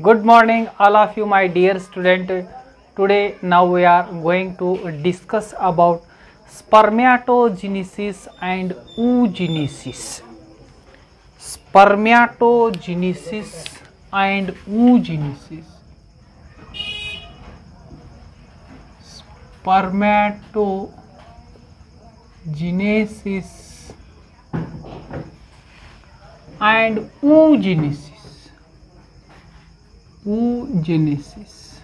Good morning, all of you, my dear student. Today, now we are going to discuss about spermatogenesis and oogenesis. Spermatogenesis and oogenesis. Spermatogenesis and oogenesis. oogenesis.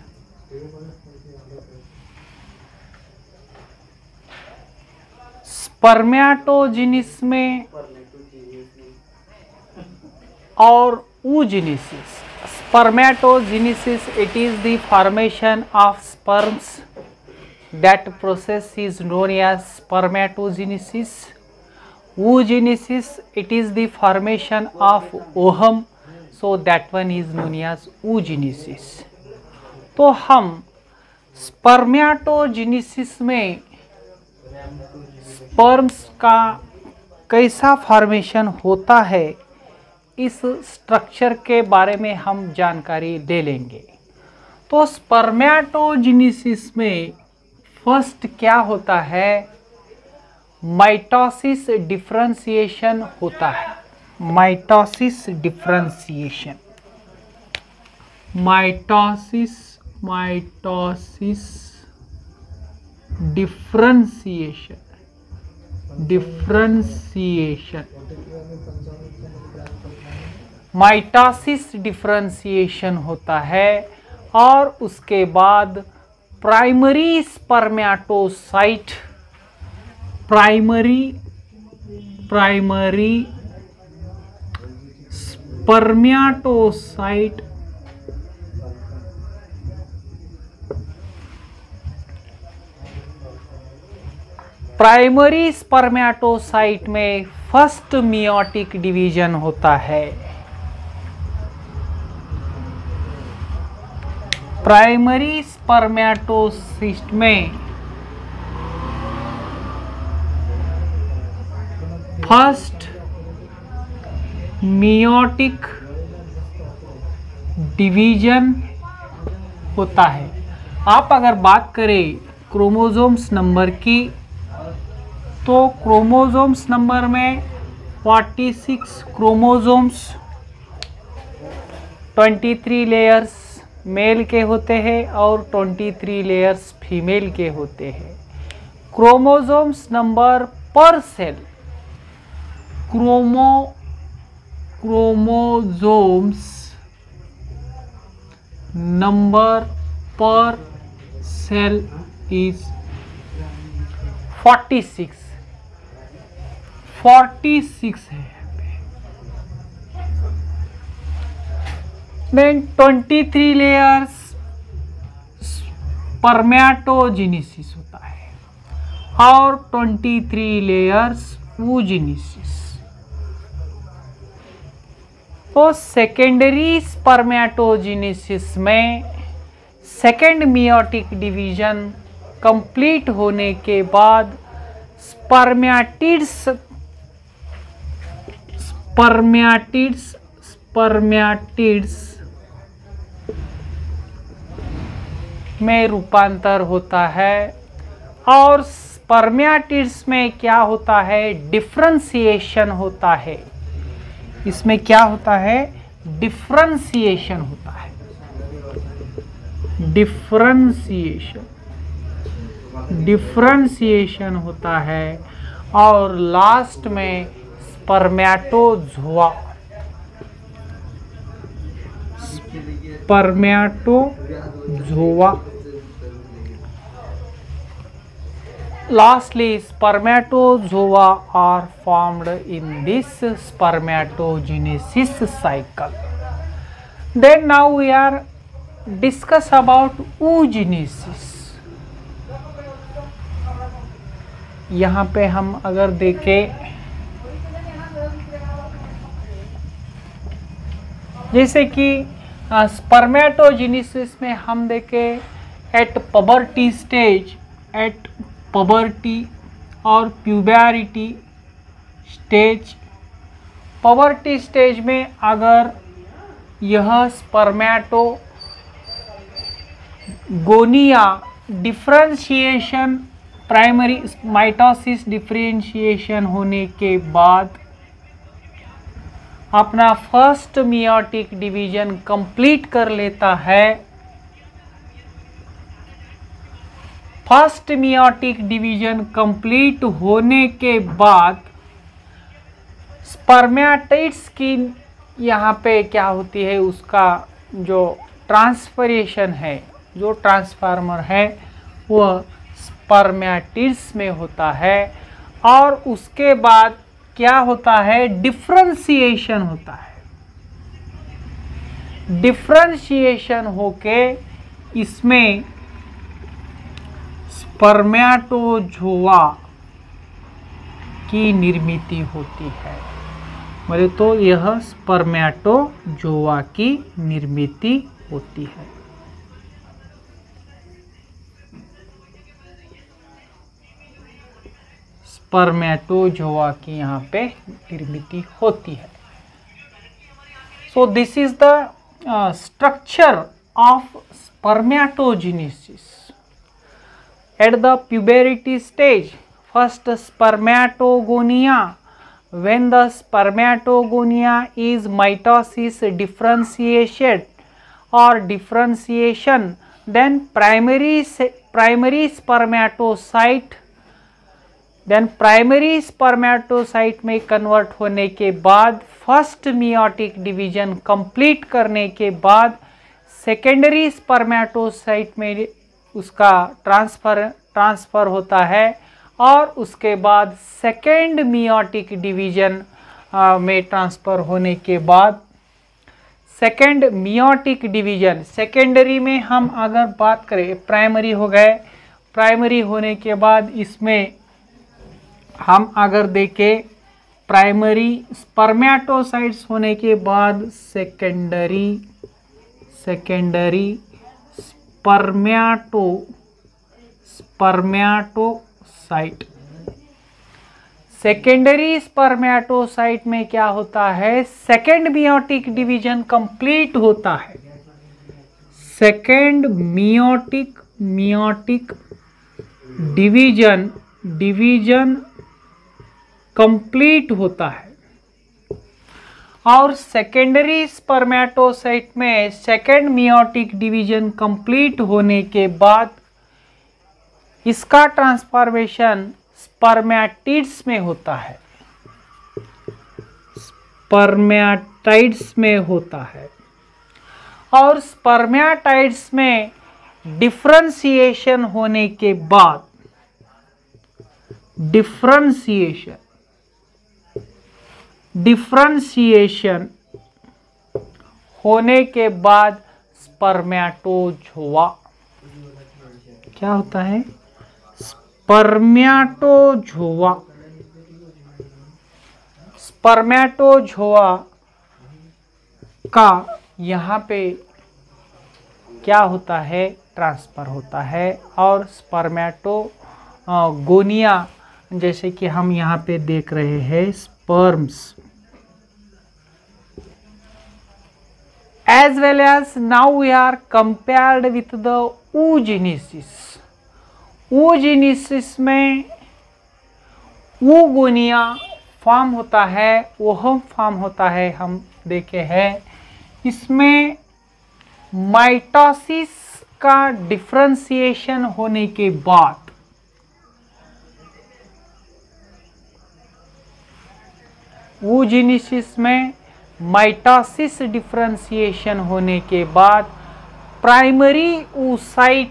स्पर्मेटोजेनिस में और oogenesis. Spermatogenesis, it is the formation of sperms. That process is known as spermatogenesis. Oogenesis, it is the formation of ovum. So that one is known as oogenesis. तो हम spermatogenesis में sperms का कैसा formation होता है इस structure के बारे में हम जानकारी ले लेंगे। तो स्पर्मेटोजेनेसिस में फर्स्ट क्या होता है, माइटोसिस डिफरेंशिएशन होता है। Mitosis differentiation, mitosis differentiation, mitosis differentiation होता है। और उसके बाद primary spermatocyte, primary spermatocyte primary spermatocyte में फर्स्ट मियोटिक डिवीजन होता है। प्राइमरी स्पर्मेटोसाइट में फर्स्ट मियोटिक डिवीजन होता है। आप अगर बात करें क्रोमोसोम्स नंबर की, तो क्रोमोसोम्स नंबर में 46 क्रोमोसोम्स, 23 लेयर्स मेल के होते हैं और 23 लेयर्स फीमेल के होते हैं। क्रोमोसोम्स नंबर पर सेल, क्रोमोसोम्स नंबर पर सेल इज 46 है। देन 23 लेयर्स स्पर्मेटोजेनेसिस होता है और 23 लेयर्स oogenesis। तो सेकेंडरी स्पर्मेटोजेनेसिस में सेकेंड मियोटिक डिवीजन कंप्लीट होने के बाद स्पर्मेटिड्स में रूपांतर होता है। और स्पर्मेटिड्स में क्या होता है, डिफरेंशिएशन होता है। इसमें क्या होता है, डिफरेंशिएशन होता है। डिफरेंशिएशन होता है। और लास्ट में spermatozoa lastly spermatozoa are formed in this spermatogenesis cycle. Then now we are discuss about oogenesis. यहाँ पे हम अगर देखें, जैसे कि स्पर्मेटोजेनेसिस में हम देखें at puberty stage, at puberty और प्यूबरिटी स्टेज। पबर्टी स्टेज में अगर यह spermatogonia differentiation, primary mitosis differentiation होने के बाद अपना फर्स्ट मियोटिक डिवीजन कंप्लीट कर लेता है। फर्स्ट मियोटिक डिवीजन कंप्लीट होने के बाद स्पर्मेटिड्स की यहाँ पे क्या होती है, उसका जो ट्रांसफरेशन है, जो ट्रांसफार्मर है वह स्पर्मेटिड्स में होता है। और उसके बाद क्या होता है, डिफरेंशिएशन होता है। डिफरेंशिएशन होके इसमें स्पर्मेटोजोआ की निर्मित होती है। बोले तो यह स्पर्मेटोजोआ की निर्मित होती है। स्पर्मेटोजोआ की यहाँ पे निर्मित होती है। So this is the structure of spermatogenesis at the puberty stage. First spermatogonia, when the spermatogonia is mitosis differentiated or differentiation, then primary spermatocyte में कन्वर्ट होने के बाद फर्स्ट मियोटिक डिवीजन कंप्लीट करने के बाद सेकेंडरी स्पर्मेटोसाइट में उसका transfer होता है। और उसके बाद सेकेंड मियोटिक डिवीजन में ट्रांसफ़र होने के बाद सेकेंड मियोटिक डिवीजन, सेकेंडरी में हम अगर बात करें, प्राइमरी हो गए, प्राइमरी होने के बाद इसमें हम अगर देखें प्राइमरी स्पर्मेटोसाइट्स होने के बाद सेकेंडरी स्पर्मेटोसाइट। सेकेंडरी स्पर्मेटोसाइट में क्या होता है, सेकेंड मियोटिक डिवीजन कंप्लीट होता है। सेकेंड मियोटिक डिवीजन कंप्लीट होता है। और सेकेंडरी स्पर्मेटोसाइट में सेकेंड मियोटिक डिवीजन कंप्लीट होने के बाद इसका ट्रांसफॉर्मेशन स्पर्मेटिड्स में होता है, स्पर्मेटाइड्स में होता है। और स्पर्मेटाइड्स में डिफरेंशिएशन होने के बाद, डिफरेंशिएशन होने के बाद स्पर्मेटोजोआ क्या होता है, स्पर्मेटोजोआ का यहाँ पे क्या होता है, ट्रांसफर होता है। और स्पर्मेटोगोनिया जैसे कि हम यहाँ पे देख रहे हैं, sperms as well as now we are compared with the oogenesis। oogenesis में oogonia फॉर्म होता है, ओहम फॉर्म होता है, हम देखे हैं। इसमें माइटोसिस का डिफरेंशिएशन होने के बाद oogenesis में माइटोसिस डिफरेंशिएशन होने के बाद प्राइमरी oocyte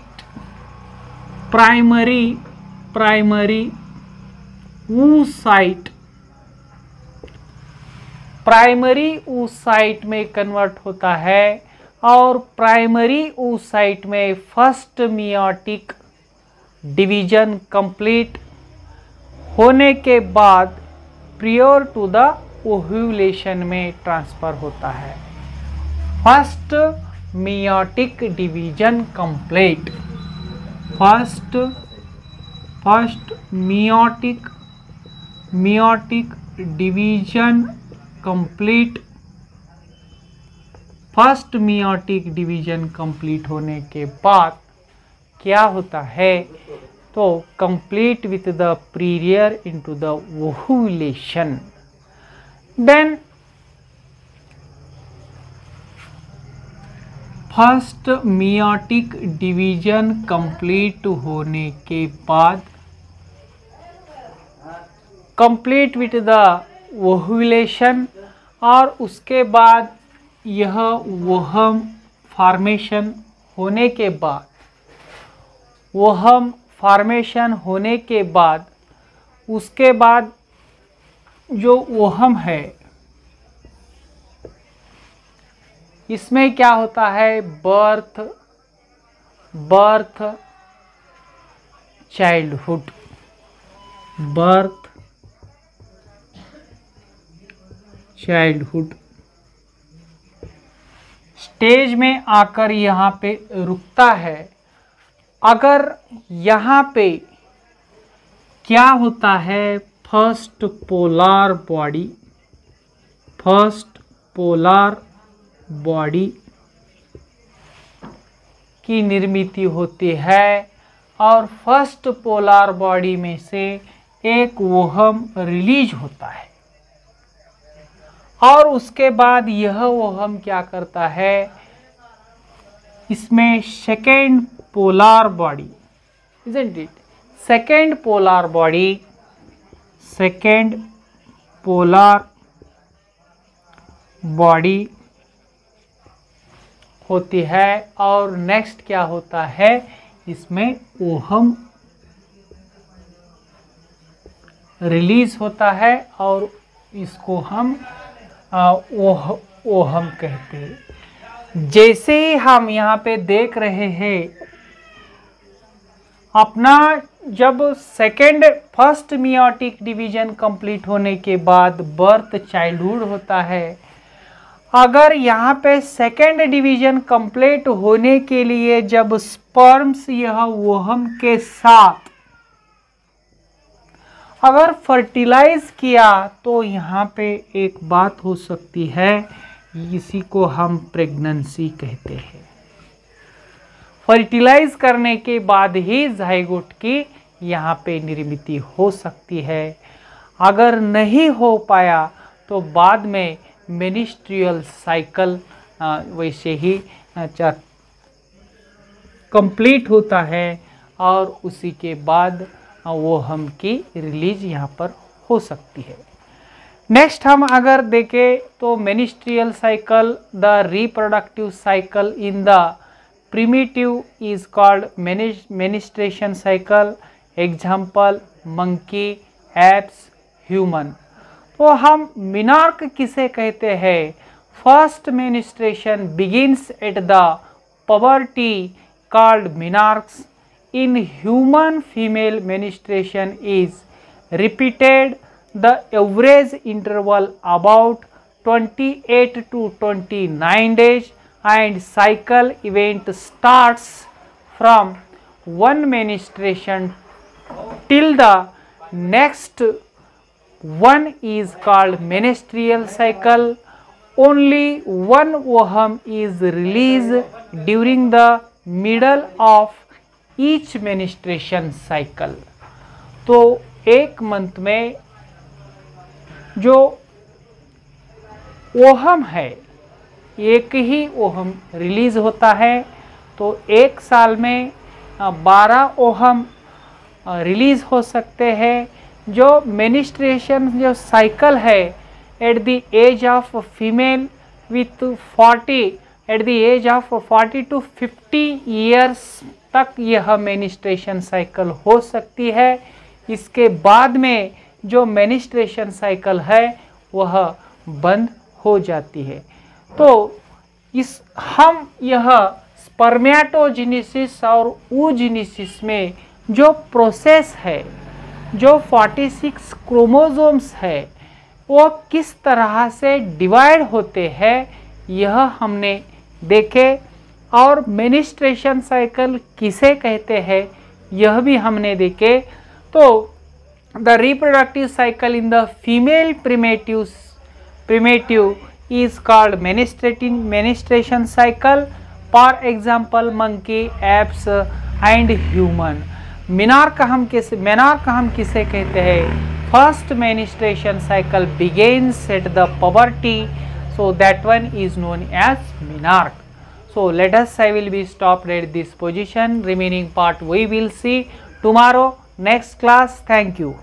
में कन्वर्ट होता है। और प्राइमरी oocyte में फर्स्ट मियोटिक डिवीजन कंप्लीट होने के बाद प्रियर टू द ओव्यूलेशन में ट्रांसफर होता है। First meiotic division complete, first meiotic division complete first meiotic division complete होने के बाद क्या होता है, तो complete with the period into the ovulation. Then first meiotic division complete होने के बाद कंप्लीट विथ द ओव्यूलेशन, और उसके बाद यह ओवम फॉर्मेशन होने के बाद, ओवम फॉर्मेशन होने के बाद उसके बाद जो ओवम है इसमें क्या होता है, birth childhood, birth childhood stage में आकर यहाँ पे रुकता है। अगर यहाँ पे क्या होता है, फर्स्ट पोलर बॉडी की निर्मित होती है, और फर्स्ट पोलर बॉडी में से एक ओवम रिलीज होता है, और उसके बाद यह ओवम क्या करता है, इसमें second polar body, isn't it? Second polar body होती है, और नेक्स्ट क्या होता है, इसमें ओवम रिलीज होता है, और इसको हम ओवम कहते हैं। जैसे ही हम यहाँ पे देख रहे हैं, अपना जब फर्स्ट मियोटिक डिवीजन कंप्लीट होने के बाद बर्थ चाइल्डहुड होता है, अगर यहाँ पे सेकेंड डिवीजन कंप्लीट होने के लिए जब स्पर्म्स यह ओवम के साथ अगर फर्टिलाइज किया, तो यहाँ पे एक बात हो सकती है, इसी को हम प्रेगनेंसी कहते हैं। फर्टिलाइज करने के बाद ही जाइगोट की यहाँ पे निर्मित हो सकती है। अगर नहीं हो पाया तो बाद में मेनिस्ट्रियल साइकिल वैसे ही कंप्लीट होता है, और उसी के बाद ओवम की रिलीज यहाँ पर हो सकती है। नेक्स्ट हम अगर देखें तो menstrual cycle, the reproductive cycle in the primitive is called menstruation cycle. Example monkey, apes, human. तो हम मिनार्क किसे कहते हैं? First menstruation begins at the puberty called menarche. In human, female menstruation is repeated the average interval about 28 to 29 days, and cycle event starts from one menstruation till the next one is called menstrual cycle. Only one ovum is released during the middle of each menstruation cycle. तो एक month में जो ohm है, एक ही ohm release होता है। तो एक साल में 12 ओहम रिलीज हो सकते हैं। जो मेनिस्ट्रेशन जो साइकिल है at the age of female with 40 at the age of 40 to 50 years तक यह मेनिस्ट्रेशन साइकिल हो सकती है। इसके बाद में जो मेनिस्ट्रेशन साइकिल है वह बंद हो जाती है। तो हम यह स्पर्मेटोजेनेसिस और oogenesis में जो प्रोसेस है, जो 46 क्रोमोसोम्स है, वो किस तरह से डिवाइड होते हैं यह हमने देखे। और मेनिस्ट्रेशन साइकिल किसे कहते हैं यह भी हमने देखे। तो the reproductive cycle in the female primitive is called menstruation cycle. For example, monkey, apes and human. Menarche हम किसे कहते हैं? First menstruation cycle begins at the puberty, so that one is known as menarche. So let us, I will be stopped at this position. Remaining part we will see tomorrow next class. Thank you.